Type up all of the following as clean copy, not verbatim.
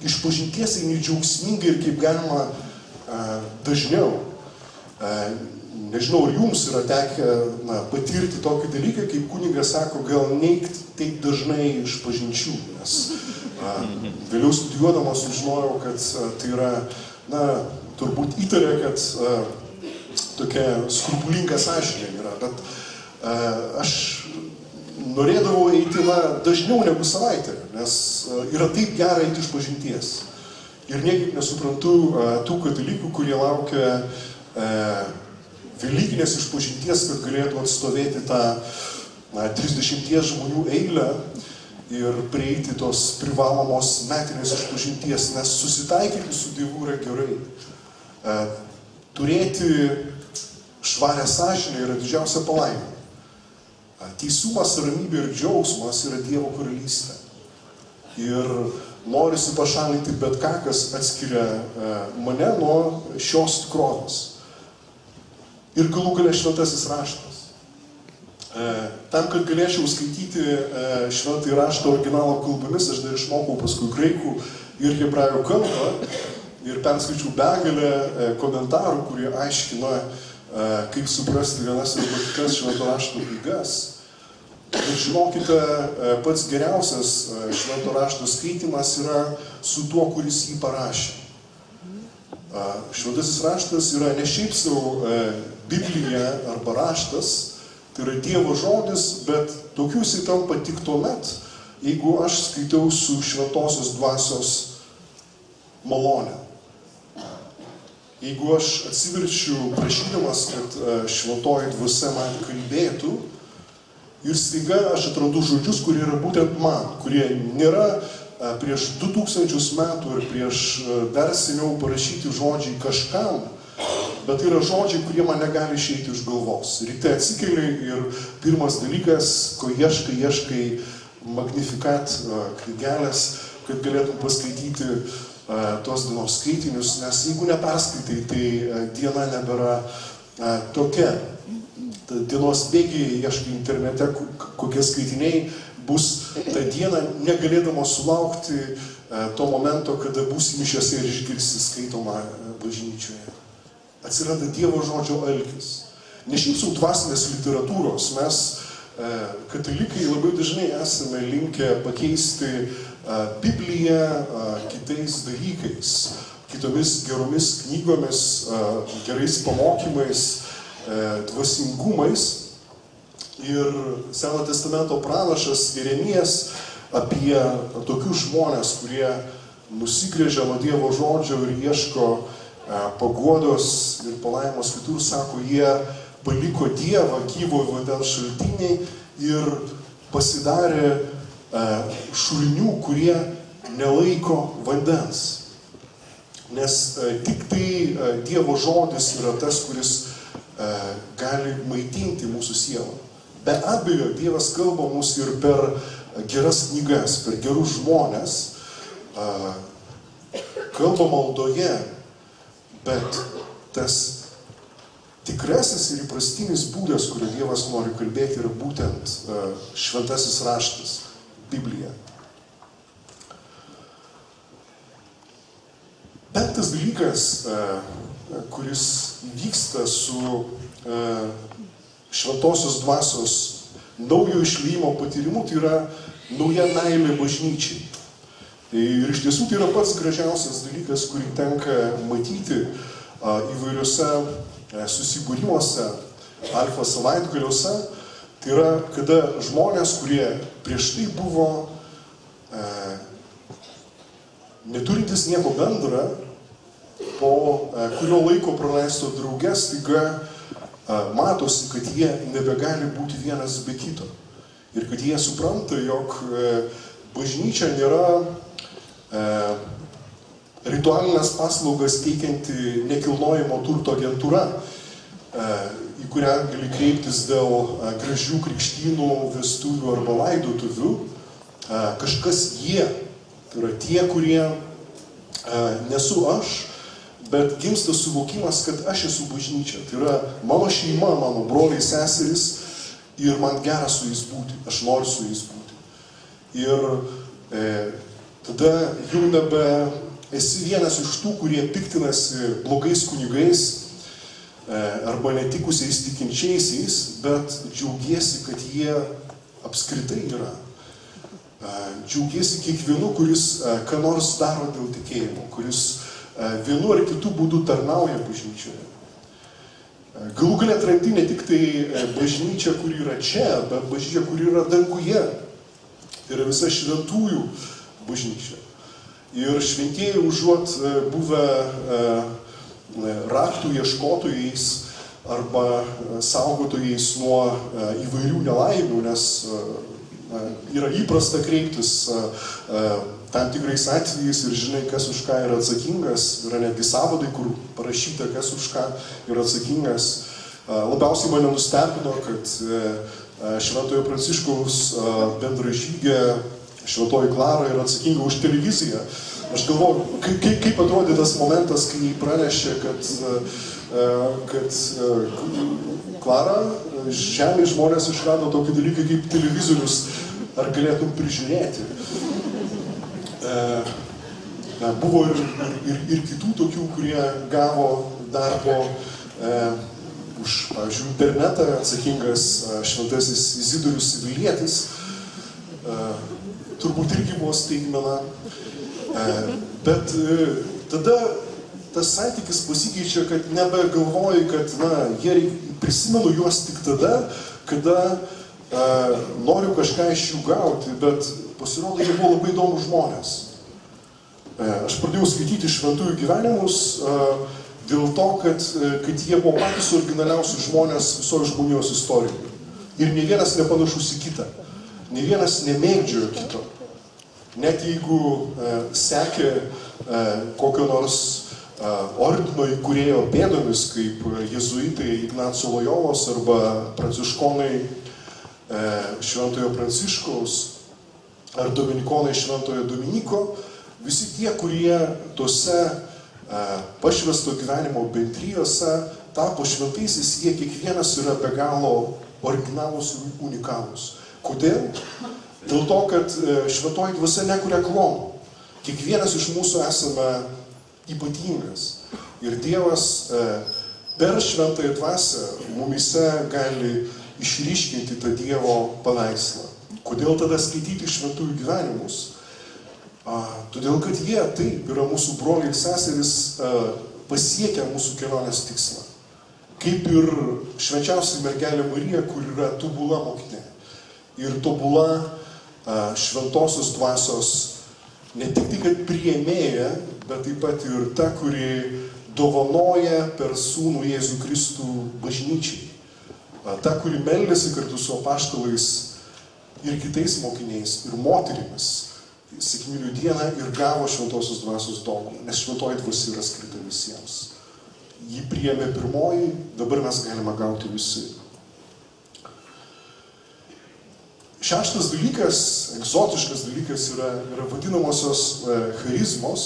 išpažinties eini džiaugsmingai ir kaip galima dažniau. Nežinau, ar jums yra tekę patirti tokį dalyką, kaip kunigas sako, gal neigt taip dažnai išpažinčių, nes vėliau studijuodamas sužinojau, kad tai yra, turbūt įtarė, kad tokia skrupulinga sąžinė yra, bet aš norėdavau eiti dažniau negu savaitę, nes yra taip gera eiti išpažinties. Ir niekaip nesuprantu tų katalikų, kurie laukia Velykinės išpažinties, kad galėtų atstovėti tą 30 žmonių eilę ir prieiti tos privalomos metinės išpažinties, nes susitaikyti su Dievu yra gerai. Turėti švarę sąžinę yra didžiausia palaima. Teisumas, ramybė ir džiaugsmas yra Dievo karalystė. Ir norisi pašalinti bet ką, kas atskiria mane nuo šios tikrovės. Ir galų gale šventasis raštas. Tam, kad galėčiau skaityti šventąjį raštą originalo kalbomis, aš dar išmokau paskui graikų ir hebrajų kalbą ir perskaičiau begalę komentarų, kurie aiškina, kaip suprasti vienas arba kitas švento rašto knygas. Ir žinokite, pats geriausias švento rašto skaitimas yra su tuo, kuris jį parašė. Šventasis raštas yra ne šiaip savo Biblija arba raštas, tai yra Dievo žodis, bet tokiu jisai tampa tik tuomet, jeigu aš skaitau su šventosios dvasios malonė. Jeigu aš atsiverčiu prašydamas, kad šventoji dvasia man kalbėtų, ir staiga aš atrandu žodžius, kurie yra būtent man, kurie nėra prieš 2000 metų ir prieš dar seniau parašyti žodžiai kažkam, bet tai yra žodžiai, kurie man negali išeiti iš galvos. Ryte atsikeli ir pirmas dalykas, ko ieškai Magnificat knygelės, kad galėtum paskaityti tos dienos skaitinius, nes jeigu neperskaitai, tai diena nebėra tokia. Dienos bėgiai, ieškai internete, kokie skaitiniai bus tą dieną, negalėdama sulaukti to momento, kada būsi mišiose ir išgirsi skaitomą bažnyčioje. Atsiranda Dievo žodžio alkis. Ne šiaip sau dvasinės literatūros, mes katalikai labai dažnai esame linkę pakeisti Bibliją kitais dalykais, kitomis geromis knygomis, gerais pamokymais, dvasingumais. Ir Seno testamento pranašas Jeremijas apie tokius žmonės, kurie nusigręžia nuo Dievo žodžio ir ieško paguodos ir palaimos kitur, sako, jie paliko Dievą gyvojo vandens šaltiniai ir pasidarė šulinių, kurie nelaiko vandens. Nes tik tai Dievo žodis yra tas, kuris gali maitinti mūsų sielą. Be abejo, Dievas kalba mus ir per geras knygas, per gerus žmonės, kalba maldoje, bet tas tikrasis ir įprastinis būdas, kurio Dievas nori kalbėti, yra būtent šventasis raštas, Biblija. Penktas dalykas, kuris vyksta su šventosios dvasios naujo išliejimo patyrimu, tai yra nauja meilė bažnyčiai. Ir iš tiesų tai yra pats gražiausias dalykas, kurį tenka matyti įvairiuose susibūrimuose, alfa savaitgaliuose. Tai yra, kada žmonės, kurie prieš tai buvo neturintis nieko bendra, po kurio laiko praleisto drauge, staiga matosi, kad jie nebegali būti vienas be kito. Ir kad jie supranta, jog bažnyčia nėra ritualinės paslaugas teikianti nekilnojamo turto agentūra, į kurią gali kreiptis dėl gražių krikštynų, vestuvių arba laidotuvių. Kažkas jie, tai yra tie, kurie nesu aš, bet gimsta suvokimas, kad aš esu bažnyčia. Tai yra mano šeima, mano broliai, seserys ir man gera su jais būti, aš noriu su jais būti. Ir tada jau nebe esi vienas iš tų, kurie piktinasi blogais kunigais arba netikusiais tikinčiaisiais, bet džiaugiesi, kad jie apskritai yra. Džiaugiesi kiekvienu, kuris ką nors daro dėl tikėjimo, kuris vienu ar kitų būdų tarnauja bažnyčioje. Galų galia atrandi ne tik tai bažnyčia, kuri yra čia, bet bažnyčia, kuri yra danguje. Tai yra visa šventųjų bažnyčia. Ir šventieji užuot buvę raktų ieškotojais arba saugotojais nuo įvairių nelaimių, nes yra įprasta kreiptis tam tikrais atvejais ir žinai, kas už ką yra atsakingas, yra netgi sąvadai, kur parašyta, kas už ką yra atsakingas. Labiausiai mane nustebino, kad Šventojo Pranciškaus bendražygė Šventoji Klara yra atsakinga už televiziją. Aš galvoju, kaip atrodė tas momentas, kai pranešė, kad Klara, žemėje žmonės išrado tokį dalyką kaip televizorius, ar galėtum prižiūrėti. Buvo ir kitų tokių, kurie gavo darbo už, pavyzdžiui, internetą atsakingas šventasis Izidorius Sivilietis. Turbūt irgi buvo staigmena. Bet tada tas santykis pasikeičia, kad nebegalvoji, kad jie prisimenu juos tik tada, kada noriu kažką iš jų gauti, bet pasirodo, jie buvo labai įdomūs žmonės. Aš pradėjau skaityti šventųjų gyvenimus dėl to, kad jie buvo patys originaliausi žmonės visoje žmonijos istorijoje. Ir ne vienas nepanašus į kitą. Ne vienas nemėgdžiojo kito. Net jeigu sekė kokio nors ordino įkūrėjo pėdomis, kaip jezuitai Ignaco Lojolos arba pranciškonai Šventojo Pranciškaus ar dominikonai Šventojo Dominiko, visi tie, kurie tose pašvęsto gyvenimo bendrijose tapo šventaisiais, jie kiekvienas yra be galo originalūs ir unikalūs. Kodėl? Dėl to, kad šventoji dvasia nekuria klonų. Kiekvienas iš mūsų esame ypatingas. Ir Dievas per šventąją dvasią mumise gali išryškinti tą Dievo paveikslą. Kodėl tada skaityti šventųjų gyvenimus? Todėl, kad jie taip yra mūsų broliai ir seserys pasiekia mūsų kelionės tikslą. Kaip ir švenčiausia mergelė Marija, kur yra tobula mokinė. Ir tobula šventosios dvasios ne tik tai, kad priėmėja, bet taip pat ir ta, kuri dovanoja per sūnų Jėzų Kristų bažnyčiai. Ta, kuri meldėsi kartu su apaštalais ir kitais mokiniais ir moterimis sekminių dieną ir gavo šventosios dvasios dovaną, nes šventoji dvasia yra skirta visiems. Jį priėmė pirmoji, dabar mes galime gauti visi. Šeštas dalykas, egzotiškas dalykas yra vadinamosios charizmos.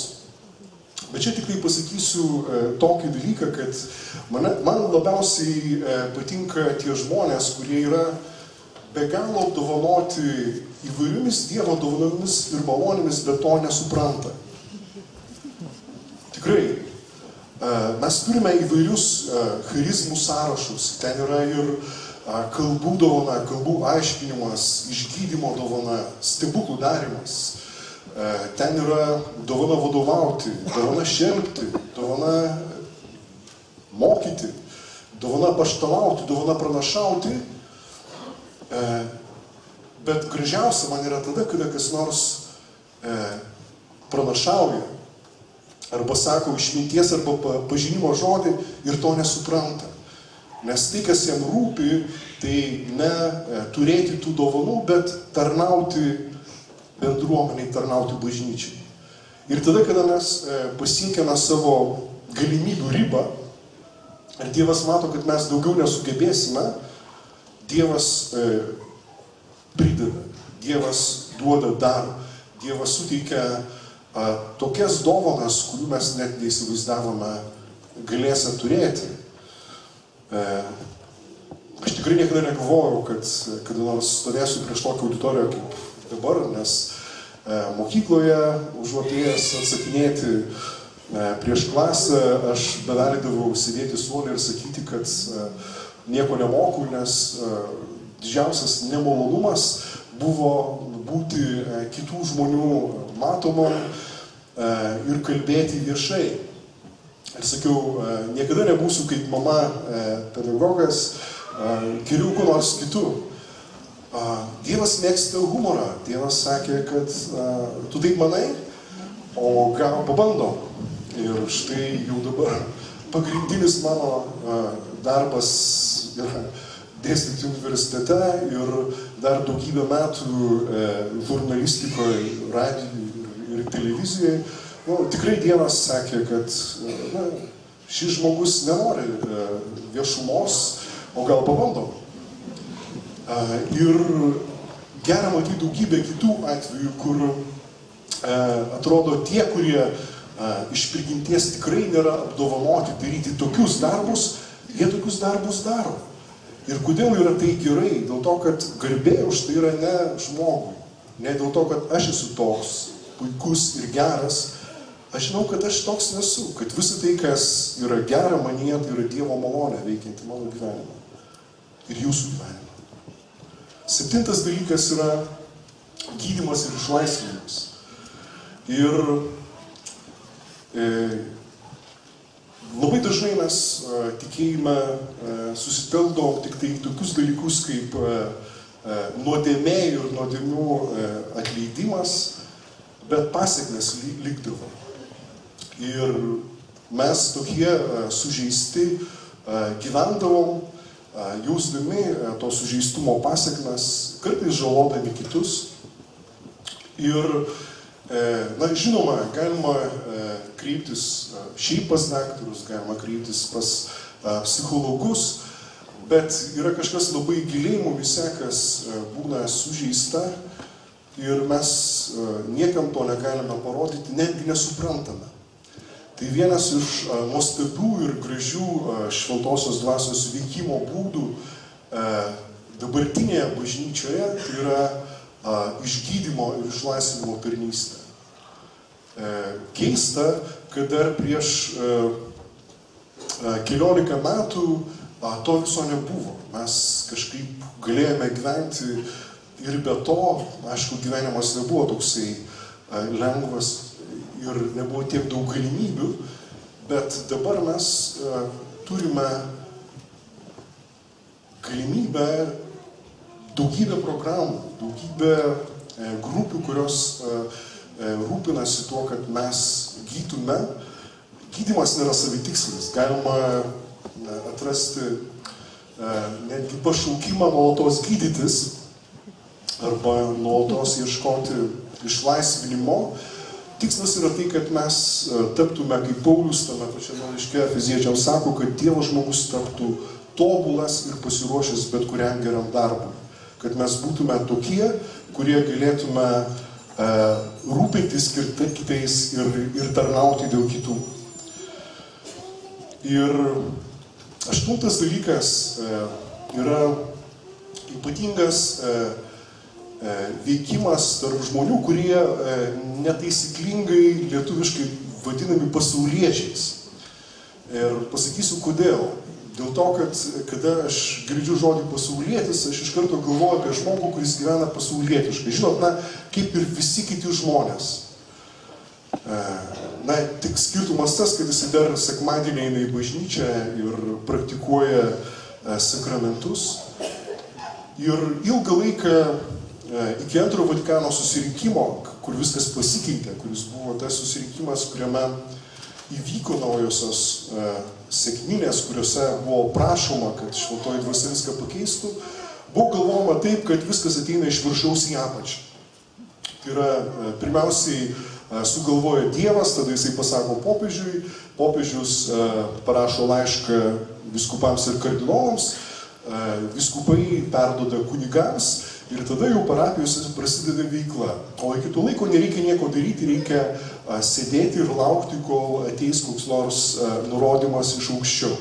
Bet čia tik tai pasakysiu tokį dalyką, kad man labiausiai patinka tie žmonės, kurie yra be galo apdovanoti įvairiomis Dievo dovanomis ir malonėmis, bet to nesupranta. Tikrai, mes turime įvairius charizmų sąrašus. Ten yra ir kalbų dovana, kalbų aiškinimas, išgydymo dovana, stebuklų darymas. Ten yra dovana vadovauti, dovana šelpti, dovana mokyti, dovana paštalauti, dovana pranašauti. Bet gražiausia man yra tada, kada kas nors pranašauja arba sako išminties arba pažinimo žodį ir to nesupranta. Nes tai, kas jam rūpi, tai ne turėti tų dovanų, bet tarnauti bendruomeniai, tarnauti bažnyčiai. Ir tada, kada mes pasiekiame savo galimybių ribą, ir Dievas mato, kad mes daugiau nesugebėsime, Dievas prideda, Dievas duoda dar, Dievas suteikia tokias dovanas, kurių mes net neįsivaizdavome galėsime turėti. Aš tikrai niekada negalvojau, kad kada nors stovėsiu prieš tokią auditoriją kaip dabar, nes mokykloje, užuotėjęs atsakinėti prieš klasę, aš bevelydavau sėdėti suolį ir sakyti, kad nieko nemoku, nes didžiausias nemalonumas buvo būti kitų žmonių matomam ir kalbėti viešai. Ir sakiau, niekada nebūsiu kaip mama pedagogas, geriau kuo nors kitų. Dievas mėgsta humorą. Dievas sakė, kad tu taip manai, o gal pabandom. Ir štai jau dabar pagrindinis mano darbas yra dėstyti universitete ir dar daugybę metų žurnalistikoje, radijoje ir televizijoje. Tikrai Dievas sakė, kad šis žmogus nenori viešumos, o gal pabandom. Ir gera matyti daugybę kitų atvejų, kur atrodo tie, kurie iš prigimties tikrai nėra apdovanoti daryti tokius darbus, jie tokius darbus daro. Ir kodėl yra tai gerai? Dėl to, kad garbė už tai yra ne žmogui. Ne dėl to, kad aš esu toks puikus ir geras. Aš žinau, kad aš toks nesu. Kad visa tai, kas yra gera manyje, tai yra Dievo malonė veikianti mano gyvenimą. Ir jūsų gyvenimą. 7 dalykas yra gydymas ir išlaisvinimas. Ir labai dažnai mes tikėjime susitelkdavom tik tai tokius dalykus kaip nuodėmė ir nuodėmių atleidimas, bet pasekmės likdavo. Ir mes tokie sužeisti gyvendavom, jausdami to sužeistumo pasekmes, kartais žalodami kitus. Ir žinoma, galima kreiptis šiaip pas daktarus, galima kreiptis pas psichologus, bet yra kažkas labai giliai mumyse, kas būna sužeista ir mes niekam to negalime parodyti, netgi nesuprantame. Tai vienas iš nuostabių ir gražių šventosios dvasios veikimo būdų dabartinėje bažnyčioje, tai yra išgydymo ir išlaisvinimo tarnystė. Keista, kad dar prieš 14 metų to viso nebuvo. Mes kažkaip galėjome gyventi ir be to, aišku, gyvenimas nebuvo toksai lengvas ir nebuvo tiek daug galimybių, bet dabar mes turime galimybę daugybę programų, daugybę grupių, kurios rūpinasi tuo, kad mes gytume. Gydymas nėra savitikslis. Galima atrasti netgi pašaukimą nuolatos gydytis arba nuolatos ieškoti išlaisvinimo. Tikslas yra tai, kad mes taptume kaip Paulius tame pačiame laiške Efeziečiams sako, kad Dievo žmogus taptų tobulas ir pasiruošęs bet kuriam geram darbui. Kad mes būtume tokie, kurie galėtume rūpintis kitais ir tarnauti dėl kitų. Ir 8 dalykas yra ypatingas veikimas tarp žmonių, kurie netaisyklingai lietuviškai vadinami pasauliečiais. Ir pasakysiu kodėl. Dėl to, kad kada aš girdžiu žodį pasaulietis, aš iš karto galvoju apie žmogų, kuris gyvena pasaulietiškai. Žinot, kaip ir visi kiti žmonės. Tik skirtumas tas, kad jis dar sekmadienį eina į bažnyčią ir praktikuoja sakramentus. Ir ilgą laiką iki Antrojo Vatikano susirinkimo, kur viskas pasikeitė, kuris buvo tas susirinkimas, kuriame įvyko naujosios sekminės, kuriuose buvo prašoma, kad šventoji dvasia viską pakeistų, buvo galvojama taip, kad viskas ateina iš viršaus į apačią. Tai yra, pirmiausiai sugalvoja Dievas, tada jisai pasako popiežiui, popiežius parašo laišką vyskupams ir kardinolams, vyskupai perduoda kunigams ir tada jau parapijose prasideda veikla. O iki to laiko nereikia nieko daryti, reikia sėdėti ir laukti, kol ateis koks nors nurodymas iš aukščiau.